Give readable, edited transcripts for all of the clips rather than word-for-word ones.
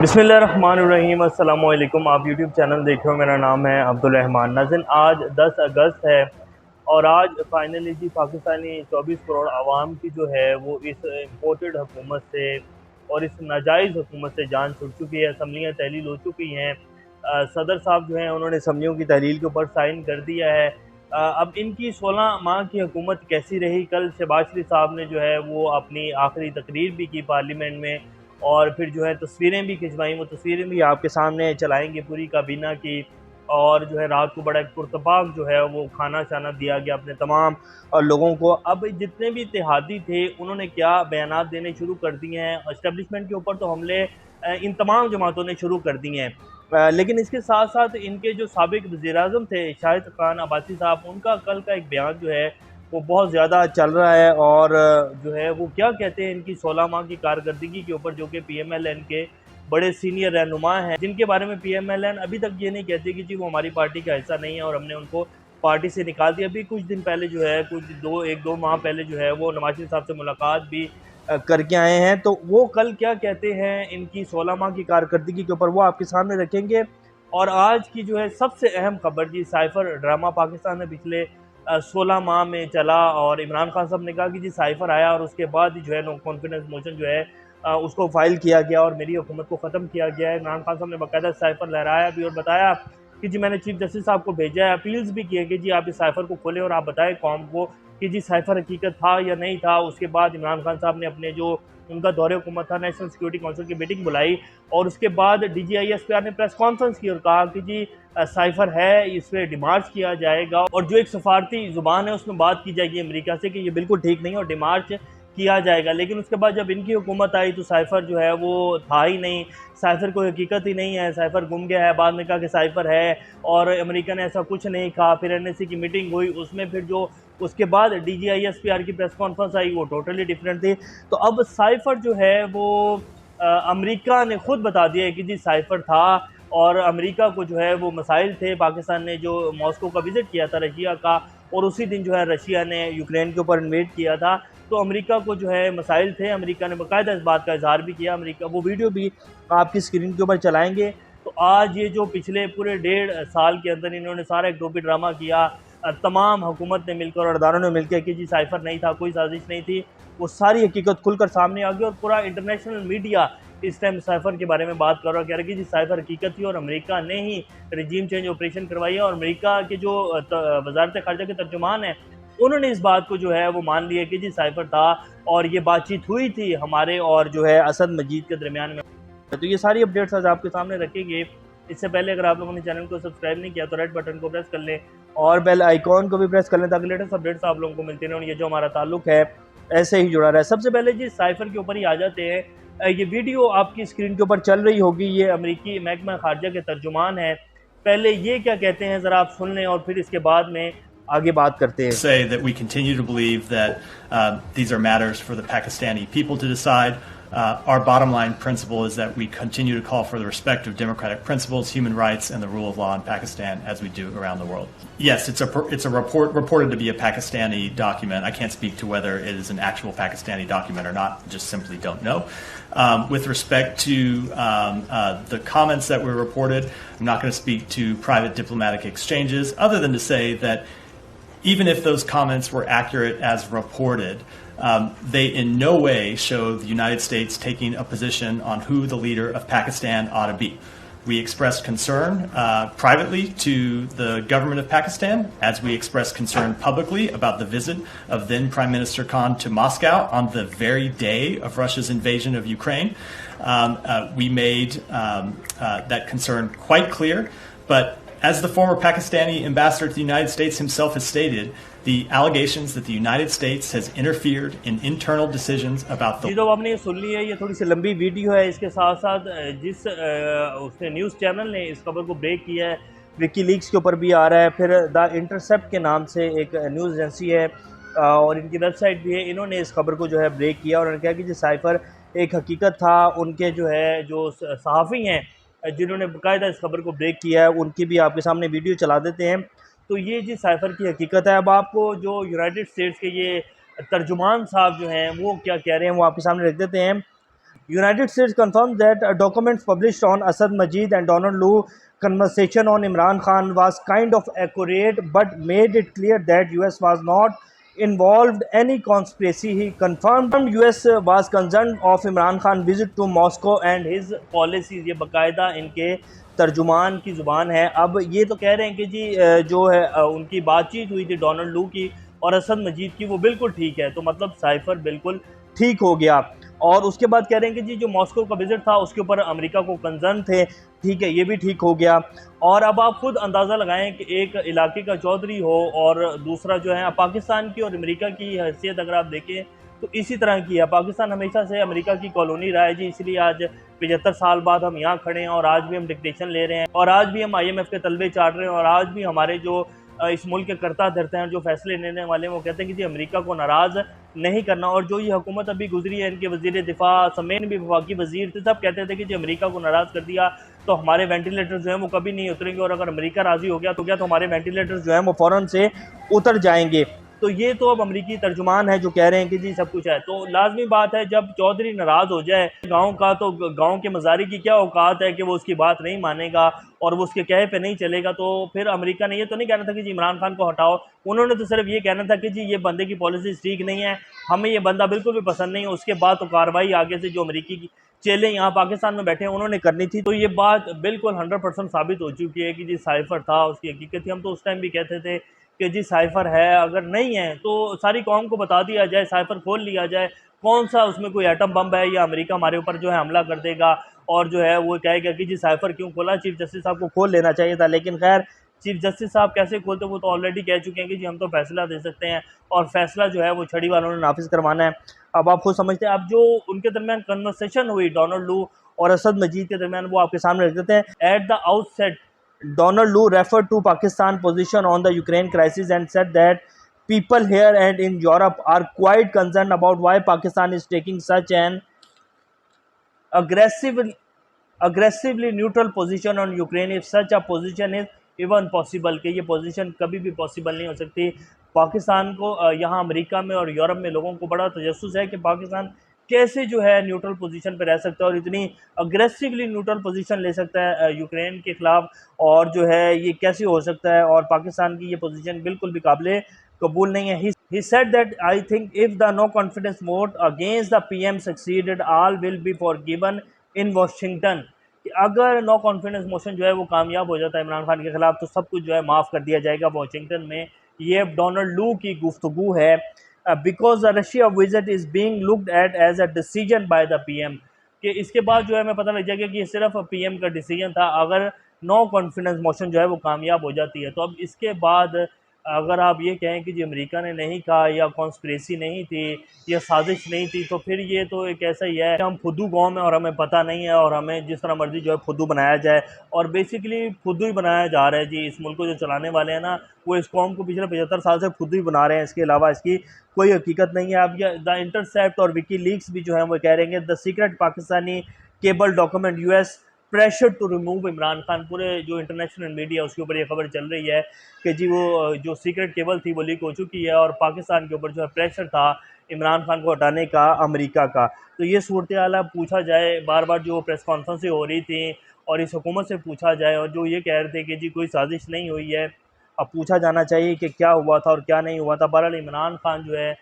बिस्मिल्लाहिर्रहमानिर्रहीम अस्सलाम वालेकुम। आप यूट्यूब चैनल देख रहे हो, मेरा नाम है अब्दुल रहमान। नाज़रीन, आज 10 अगस्त है और आज फाइनली जी पाकिस्तानी 24 करोड़ आवाम की जो है वो इस इम्पोर्टेड हुकूमत से और इस नाजायज़ हुकूमत से जान छुट चुकी है। असम्बलियाँ तहलील हो चुकी हैं। सदर साहब जो हैं उन्होंने असम्बलियों की तहलील के ऊपर साइन कर दिया है। अब इनकी 16 माह की हुकूमत कैसी रही, कल शहबाज शरीफ साहब ने जो है वो अपनी आखिरी तकरीर भी की पार्लियामेंट में और फिर जो है तस्वीरें भी खिंचवाई। वो तस्वीरें भी आपके सामने चलाएंगे पूरी काबीना की। और जो है रात को बड़ा एक पुरतपाक जो है वो खाना शाना दिया गया अपने तमाम लोगों को। अब जितने भी इत्तेहादी थे उन्होंने क्या बयानात देने शुरू कर दिए हैं। इस्टेब्लिशमेंट के ऊपर तो हमले इन तमाम जमातों ने शुरू कर दिए हैं। लेकिन इसके साथ साथ इनके जो साबिक वज़ीर-ए-आज़म थे शाहिद खान अब्बासी साहब, उनका कल का एक बयान जो है वो बहुत ज़्यादा चल रहा है। और जो है वो क्या कहते हैं इनकी 16 माह की कारकर्दगी के ऊपर, जो कि पीएमएलएन के बड़े सीनियर रहनुमा हैं, जिनके बारे में पीएमएलएन अभी तक ये नहीं कहती कि जी वो हमारी पार्टी का हिस्सा नहीं है और हमने उनको पार्टी से निकाल दिया। अभी कुछ दिन पहले जो है एक दो माह पहले जो है वो नवाज शरीफ साहब से मुलाकात भी करके आए हैं। तो वो कल क्या कहते हैं इनकी 16 माह की कारकर्दगी के ऊपर, वो आपके सामने रखेंगे। और आज की जो है सबसे अहम खबर जी, साइफर ड्रामा पाकिस्तान में पिछले 16 माह में चला और इमरान खान साहब ने कहा कि जी साइफर आया और उसके बाद ही जो है नो कॉन्फिडेंस मोशन जो है उसको फाइल किया गया और मेरी हुकूमत को ख़त्म किया गया है। इमरान खान साहब ने बाकायदा साइफर लहराया भी और बताया कि जी मैंने चीफ जस्टिस साहब को भेजा है, अपील्स भी किए कि जी आप इस साइफर को खोलें और आप बताएं कौम को कि जी साइफर हकीकत था या नहीं था। उसके बाद इमरान खान साहब ने अपने जो उनका दौरे हुकूमत था, नेशनल सिक्योरिटी काउंसिल की मीटिंग बुलाई और उसके बाद DGISPR ने प्रेस कॉन्फ्रेंस की और कहा कि जी साइफर है, इस पर डिमार्च किया जाएगा और जो एक सफारती ज़ुबान है उसमें बात की जाएगी अमेरिका से कि ये बिल्कुल ठीक नहीं है और डिमार्च किया जाएगा। लेकिन उसके बाद जब इनकी हुकूमत आई तो साइफर जो है वो था ही नहीं, साइफर कोई हकीकत ही नहीं है, साइफर गुम गया है। बाद में कहा कि साइफर है और अमेरिका ने ऐसा कुछ नहीं कहा। फिर NSC की मीटिंग हुई, उसमें फिर जो उसके बाद DGISPR की प्रेस कॉन्फ्रेंस आई वो टोटली डिफरेंट थी। तो अब साइफर जो है वो अमेरिका ने खुद बता दिया है कि जी साइफर था और अमेरिका को जो है वो मसाइल थे। पाकिस्तान ने जो मॉस्को का विज़िट किया था रशिया का और उसी दिन जो है रशिया ने यूक्रेन के ऊपर इन्वेड किया था, तो अमेरिका को जो है मसाइल थे। अमेरिका ने बाकायदा इस बात का इजहार भी किया। अमेरिका वो वीडियो भी आपकी स्क्रीन के ऊपर चलाएंगे। तो आज ये जो पिछले पूरे 1.5 साल के अंदर इन्होंने सारा एक टोपी ड्रामा किया, तमाम हुकूमत ने मिलकर और अदारों ने मिलकर कि जी साइफर नहीं था, कोई साजिश नहीं थी, वो सारी हकीकत खुलकर सामने आ गई और पूरा इंटरनेशनल मीडिया इस टाइम साइफर के बारे में बात कर रहा है, कह रहा है कि जी साइफर हकीकत थी और अमेरिका ने ही रजीम चेंज ऑपरेशन करवाई है। और अमेरिका के जो वजारत खारजा के तर्जुमान हैं उन्होंने इस बात को जो है वो मान लिया कि जी साइफर था और ये बातचीत हुई थी हमारे और जो है असद मजीद के दरमियान में। तो ये सारी अपडेट्स आज आपके सामने रखेंगे। इससे पहले अगर आप लोगों ने चैनल को सब्सक्राइब नहीं किया तो रेड बटन को प्रेस कर लें और बेल आइकॉन को भी प्रेस कर लें ताकि लेटेस्ट अपडेट्स आप लोगों को मिलते रहें और ये जो हमारा ताल्लुक है ऐसे ही जुड़ा रहा है। सबसे पहले जी साइफर के ऊपर ही आ जाते हैं। ये वीडियो आपकी स्क्रीन के ऊपर चल रही होगी, ये अमेरिकी महकमा खारजा के तर्जुमान है। पहले ये क्या कहते हैं ज़रा आप सुन लें और फिर इसके बाद में आगे बात करते हैं। Say that we continue to believe that these are matters for the Pakistani people to decide. Our bottom line principle is that we continue to call for the respect of democratic principles, human rights, and the rule of law in Pakistan, as we do around the world. Yes, it's a reported to be a Pakistani document. I can't speak to whether it is an actual Pakistani document or not. Just simply don't know. With respect to the comments that were reported, I'm not going to speak to private diplomatic exchanges, other than to say that even if those comments were accurate as reported, they in no way show the United States taking a position on who the leader of Pakistan ought to be. We expressed concern privately to the government of Pakistan, as we expressed concern publicly about the visit of then Prime Minister Khan to Moscow on the very day of Russia's invasion of Ukraine. We made that concern quite clear, but as the former Pakistani ambassador to the United States himself has stated, the allegations that the United States has interfered in internal decisions about the... जो आपने ये सुन ली है, ये थोड़ी सी लंबी video है। इसके साथ साथ जिस उसने न्यूज़ चैनल ने इस खबर को ब्रेक किया है, विकीलीक्स के ऊपर भी आ रहा है, फिर द इंटरसेप्ट के नाम से एक न्यूज़ एजेंसी है और इनकी वेबसाइट भी है, इन्होंने इस खबर को जो है ब्रेक किया और उन्होंने कहा कि जो साइफर एक हकीकत था। उनके जो है जो सहाफ़ी हैं जिन्होंने बाकायदा इस खबर को ब्रेक किया है, उनकी भी आपके सामने वीडियो चला देते हैं। तो ये जी साइफर की हकीकत है। अब आपको जो यूनाइटेड स्टेट्स के ये तर्जुमान साहब जो हैं वो क्या कह रहे हैं वो आपके सामने रख देते हैं। United States confirms that documents published on Asad Majid and Donald Lu conversation on Imran Khan was kind of accurate, but made it clear that US was not involved any conspiracy. He confirmed US was concerned of Imran Khan visit to Moscow and his policies. ये बाकायदा इनके तर्जुमान की ज़ुबान है। अब ये तो कह रहे हैं कि जी जो है उनकी बातचीत हुई थी डोनाल्ड लू की और असद मजीद की, वो बिल्कुल ठीक है, तो मतलब साइफर बिल्कुल ठीक हो गया। और उसके बाद कह रहे हैं कि जी जो मॉस्को का विजिट था उसके ऊपर अमेरिका को कंसर्न थे, ठीक है, ये भी ठीक हो गया। और अब आप खुद अंदाज़ा लगाएं कि एक इलाके का चौधरी हो और दूसरा जो है पाकिस्तान की और अमेरिका की हैसियत अगर आप देखें तो इसी तरह की है। पाकिस्तान हमेशा से अमेरिका की कॉलोनी रहा है जी, इसलिए आज 75 साल बाद हम यहाँ खड़े हैं और आज भी हम डिक्टेशन ले रहे हैं और आज भी हम IMF के तलबे चाट रहे हैं और आज भी हमारे जो इस मुल्क के करता धरते हैं, जो फैसले लेने वाले हैं, वो कहते हैं कि जी अमेरिका को नाराज़ नहीं करना। और जो ये हुकूमत अभी गुजरी है, इनके वज़ीर दिफा समेत भी वफाकी वज़ीर थे, सब कहते थे कि जी अमेरिका को नाराज़ कर दिया तो हमारे वेंटिलेटर जो हैं वो कभी नहीं उतरेंगे और अगर अमेरिका राज़ी हो गया तो हमारे वेंटिलेटर जो हैं वो फ़ौरन से उतर जाएंगे। तो ये तो अब अमेरिकी तर्जुमान है जो कह रहे हैं कि जी सब कुछ है। तो लाजमी बात है जब चौधरी नाराज़ हो जाए गांव का, तो गांव के मज़ारी की क्या औकात है कि वो उसकी बात नहीं मानेगा और वो उसके कहे पे नहीं चलेगा। तो फिर अमेरिका ने ये तो नहीं कहना था कि जी इमरान खान को हटाओ, उन्होंने तो सिर्फ ये कहना था कि जी ये बंदे की पॉलिसी ठीक नहीं है, हमें ये बंदा बिल्कुल भी पसंद नहीं है। उसके बाद तो कार्रवाई आगे से जो अमेरिकी की चेले यहाँ पाकिस्तान में बैठे हैं उन्होंने करनी थी। तो ये बात बिल्कुल 100% साबित हो चुकी है कि जी साइफर था, उसकी हकीकत थी। हम तो उस टाइम भी कहते थे कि जी साइफर है, अगर नहीं है तो सारी कौम को बता दिया जाए, साइफर खोल लिया जाए, कौन सा उसमें कोई एटम बम है या अमेरिका हमारे ऊपर जो है हमला कर देगा और जो है वो कहेगा कि जी साइफर क्यों खोला। चीफ जस्टिस साहब को खोल लेना चाहिए था, लेकिन खैर चीफ जस्टिस साहब कैसे खोलते वो तो ऑलरेडी कह चुके हैं कि जी हम तो फैसला दे सकते हैं और फैसला जो है वो छड़ी वालों ने नाफिज करवाना है। अब आप खुद समझते हैं। अब जो उनके दरमियान कन्वर्सेशन हुई डोनाल्ड लू और असद मजीद के दरमियान, वो आपके सामने रख देते हैं। At the outset Donald Lu referred to Pakistan's position on the Ukraine crisis and said that people here and in Europe are quite concerned about why Pakistan is taking such an aggressive, aggressively neutral position on Ukraine if such a position is even possible। कि ये position कभी भी possible नहीं हो सकती। पाकिस्तान को यहाँ America में और यूरोप में लोगों को बड़ा तजस्सुस है कि पाकिस्तान कैसे जो है न्यूट्रल पोजीशन पे रह सकता है और इतनी अग्रेसिवली न्यूट्रल पोजीशन ले सकता है यूक्रेन के ख़िलाफ़, और जो है ये कैसे हो सकता है। और पाकिस्तान की ये पोजीशन बिल्कुल भी काबिले कबूल नहीं है। He said that I think if the no confidence vote against the PM succeeded, all will be forgiven in Washington। कि अगर नो कॉन्फिडेंस मोशन जो है वो कामयाब हो जाता है इमरान खान के ख़िलाफ़ तो सब कुछ जो है माफ़ कर दिया जाएगा वाशिंगटन में। ये डोनाल्ड लू की गुफ्तगू है। Because the Russia visit is being looked at as a decision by the PM। कि इसके बाद जो है हमें पता लग जाएगा कि ये सिर्फ PM का डिसीजन था अगर नो कॉन्फिडेंस मोशन जो है वो कामयाब हो जाती है। तो अब इसके बाद अगर आप ये कहें कि जी अमेरिका ने नहीं कहा या कॉन्स्पिरेसी नहीं थी या साजिश नहीं थी, तो फिर ये तो एक ऐसा ही है कि हम फुद्दू कौम है और हमें पता नहीं है और हमें जिस तरह मर्जी जो है फुद्दू बनाया जाए। और बेसिकली फुद्दू ही बनाया जा रहा है जी। इस मुल्क को जो चलाने वाले हैं ना, वो इस कौम को पिछले 75 साल से फुद्दू ही बना रहे हैं, इसके अलावा इसकी कोई हकीकत नहीं है। अब ये द इंटरसेप्ट और विकी लीक्स भी जो है वो कह रहे हैं the secret Pakistani cable document US pressure to remove Imran Khan. पूरे जो इंटरनेशनल मीडिया उसके ऊपर ये खबर चल रही है कि जी वो जो सीक्रेट केबल थी वो लीक हो चुकी है और पाकिस्तान के ऊपर जो है प्रेशर था इमरान खान को हटाने का अमेरिका का। तो ये सूरत हाल अब पूछा जाए, बार बार जो प्रेस कॉन्फ्रेंसें हो रही थी और इस हुकूमत से पूछा जाए और जो ये कह रहे थे कि जी कोई साजिश नहीं हुई है, अब पूछा जाना चाहिए कि क्या हुआ था और क्या नहीं हुआ था। बहरहाल इमरान खान जो है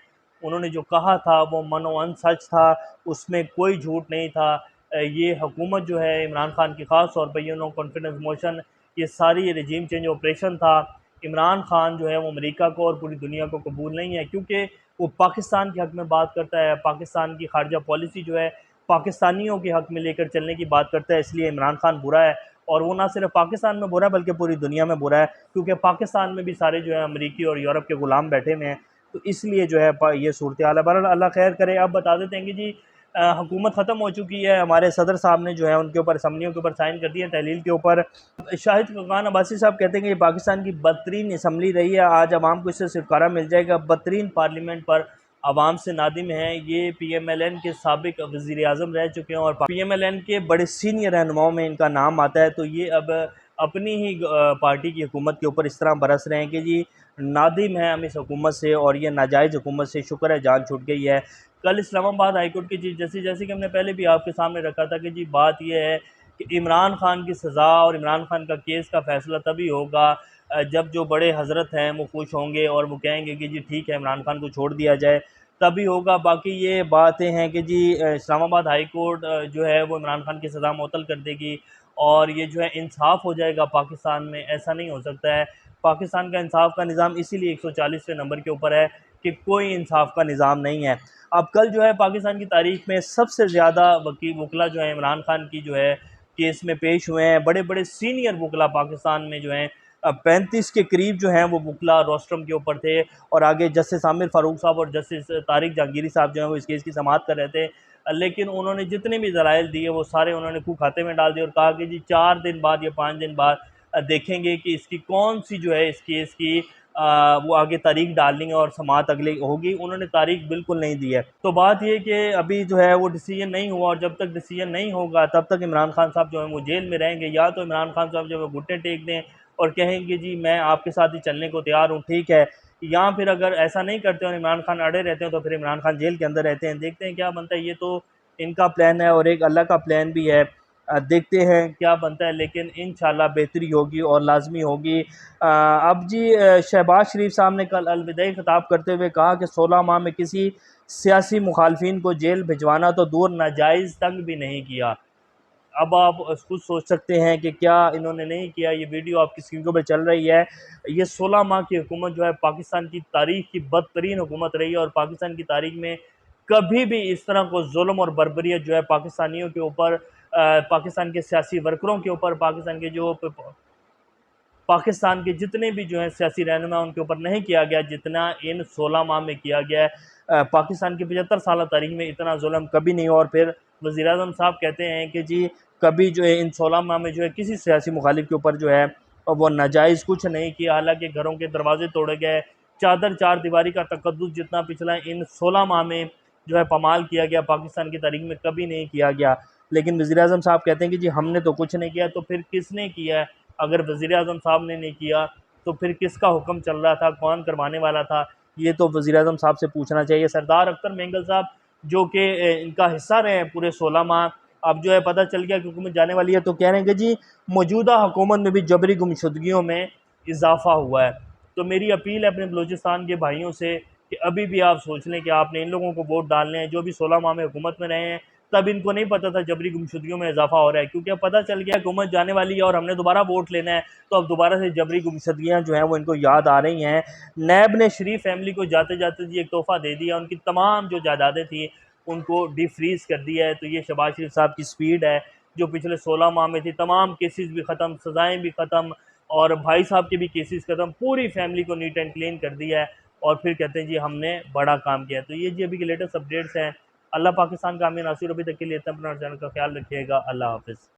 उन्होंने जो कहा था वो मनोअन सच था, उसमें कोई झूठ नहीं था। ये हुकूमत जो है इमरान खान की ख़ास तौर पर ये नो कॉन्फिडेंस मोशन, ये सारी ये रजीम चेंज ऑपरेशन था। इमरान खान जो है वो अमेरिका को और पूरी दुनिया को कबूल नहीं है क्योंकि वो पाकिस्तान के हक़ में बात करता है, पाकिस्तान की खारजा पॉलिसी जो है पाकिस्तानियों के हक़ में लेकर चलने की बात करता है। इसलिए इमरान खान बुरा है और वो ना सिर्फ पाकिस्तान में बुरा है बल्कि पूरी दुनिया में बुरा है क्योंकि पाकिस्तान में भी सारे जो है अमेरिकी और यूरोप के ग़ुलाम बैठे हुए हैं। तो इसलिए जो है ये सूरत हाल है। बहरहाल अल्लाह खैर करे। अब बता देते हैं कि जी हुकूमत ख़त्म हो चुकी है। हमारे सदर साहब ने जो है उनके ऊपर असम्बलियों के ऊपर साइन कर दिए हैं तहलील के ऊपर। शाहिद खान अब्बासी साहब कहते हैं कि ये पाकिस्तान की बदतरीन असम्बली रही है, आज अवाम को इससे छुटकारा मिल जाएगा। बदतरीन पार्लियामेंट पर अवाम से नादिम है। ये PMLN के साबिक वज़ीर आज़म रह चुके हैं और PMLN के बड़े सीनियर रहनुमाओं में इनका नाम आता है। तो ये अब अपनी ही पार्टी की हुकूमत के ऊपर इस तरह बरस रहे हैं कि जी नादिम है हम इस हुकूमत से, और ये नाजायज़ हुकूमत से, शुक्र है जान छूट गई है। कल इस्लामाबाद हाई कोर्ट की चीज़ जैसे कि हमने पहले भी आपके सामने रखा था कि जी बात ये है कि इमरान खान की सज़ा और इमरान खान का केस का फ़ैसला तभी होगा जब जो बड़े हज़रत हैं वो खुश होंगे और वो कहेंगे कि जी ठीक है इमरान खान को छोड़ दिया जाए, तभी होगा। बाकी ये बातें हैं कि जी इस्लामाबाद हाई कोर्ट जो है वो इमरान खान की सज़ा मुअत्तल कर देगी और ये जो है इंसाफ़ हो जाएगा पाकिस्तान में, ऐसा नहीं हो सकता है। पाकिस्तान का इंसाफ़ का निज़ाम इसीलिए 140वें नंबर के ऊपर है कि कोई इंसाफ़ का निज़ाम नहीं है। अब कल जो है पाकिस्तान की तारीख़ में सबसे ज़्यादा वकीला जो है इमरान खान की जो है केस में पेश हुए हैं। बड़े-बड़े सीनियर वकीला पाकिस्तान में जो हैं 35 के करीब जो हैं वो वकीला रोस्टरम के ऊपर थे, और आगे जस्टिस आमिर फ़ारूक साहब और जस्टिस तारिक जहांगीरी साहब जो हैं वो इस केस की समाअत कर रहे थे। लेकिन उन्होंने जितने भी दलाइल दिए वो सारे उन्होंने खूह खाते में डाल दिए और कहा कि जी 4 दिन बाद या 5 दिन बाद देखेंगे कि इसकी कौन-सी जो है इस केस की वो आगे तारीख डालनी है और समाअत अगली होगी। उन्होंने तारीख बिल्कुल नहीं दी है। तो बात ये कि अभी जो है वो डिसीजन नहीं हुआ, और जब तक डिसीजन नहीं होगा तब तक इमरान खान साहब जो हैं वो जेल में रहेंगे। या तो इमरान खान साहब जो है घुटने टेक दें और कहेंगे जी मैं आपके साथ ही चलने को तैयार हूँ, ठीक है। या फिर अगर ऐसा नहीं करते और इमरान खान अड़े रहते हैं तो फिर इमरान खान जेल के अंदर रहते हैं। देखते हैं क्या बनता है। ये तो इनका प्लान है और एक अल्लाह का प्लान भी है। देखते हैं क्या बनता है, लेकिन इंशाल्लाह बेहतरी होगी और लाज़मी होगी। अब जी शहबाज शरीफ साहब ने कल अलविदाई खिताब करते हुए कहा कि 16 माह में किसी सियासी मुखालफिन को जेल भिजवाना तो दूर, नाजायज़ तंग भी नहीं किया। अब आप खुद सोच सकते हैं कि क्या इन्होंने नहीं किया। ये वीडियो आपकी स्क्रीन के ऊपर चल रही है। ये 16 माह की हुकूमत जो है पाकिस्तान की तारीख़ की बदतरीन हुकूमत रही है, और पाकिस्तान की तारीख़ में कभी भी इस तरह को जुल्म और बर्बरियत जो है पाकिस्तानियों के ऊपर, पाकिस्तान के सियासी वर्करों के ऊपर, पाकिस्तान के जितने भी जो हैं सियासी रहनुमा उनके ऊपर नहीं किया गया जितना इन 16 माह में किया गया है। पाकिस्तान की 75 साल तारीख़ में इतना जुल्म कभी नहीं हुआ। और फिर वज़ीर-ए-आज़म साहब कहते हैं कि जी कभी जो है इन 16 माह में जो है किसी सियासी मुखालिफ के ऊपर जो है वो नाजायज़ कुछ नहीं किया। हालाँकि घरों के दरवाज़े तोड़े गए, चादर चार दीवारी का तकद्दुस जितना पिछला इन 16 माह में जो है पामाल किया गया, पाकिस्तान की तारीख़ में कभी नहीं किया गया। लेकिन वज़ीर-ए-आज़म साहब कहते हैं कि जी हमने तो कुछ नहीं किया, तो फिर किसने किया है? अगर वज़ीर-ए-आज़म साहब ने नहीं किया तो फिर किसका हुक्म चल रहा था, कौन करवाने वाला था? ये तो वज़ीर-ए-आज़म साहब से पूछना चाहिए। सरदार अख्तर मेंगल साहब जो कि इनका हिस्सा रहे हैं पूरे 16 माह, अब जो है पता चल गया कि हुकूमत जाने वाली है तो कह रहे हैं कि जी मौजूदा हुकूमत में भी जबरी गुमशुदगियों में इज़ाफ़ा हुआ है। तो मेरी अपील है अपने बलूचिस्तान के भाइयों से कि अभी भी आप सोच लें कि आपने इन लोगों को वोट डालने हैं जो भी 16 माह में हुकूमत में रहे हैं। तब इनको नहीं पता था जबरी गुमशुदगियों में इज़ाफ़ा हो रहा है, क्योंकि अब पता चल गया हुकूमत जाने वाली है और हमने दोबारा वोट लेना है, तो अब दोबारा से जबरी गुमशुदगियाँ जो हैं वो इनको याद आ रही हैं। नैब ने शरीफ फैमिली को जाते-जाते जी एक तोहफ़ा दे दिया, उनकी तमाम जो जायदादें थी उनको डिफ्रीज़ कर दिया है। तो ये शहबाज शरीफ साहब की स्पीड है, जो पिछले 16 माह में थी। तमाम केसेस भी ख़त्म, सज़ाएँ भी ख़त्म, और भाई साहब के भी केसेस ख़त्म, पूरी फैमिली को नीट एंड क्लीन कर दिया है, और फिर कहते हैं जी हमने बड़ा काम किया। तो ये जी अभी के लेटेस्ट अपडेट्स हैं। अल्लाह पाकिस्तान का आमीन नासिर। अभी तक के लिए इतना, अपना चैनल का ख्याल रखिएगा। अल्लाह हाफ़िज़।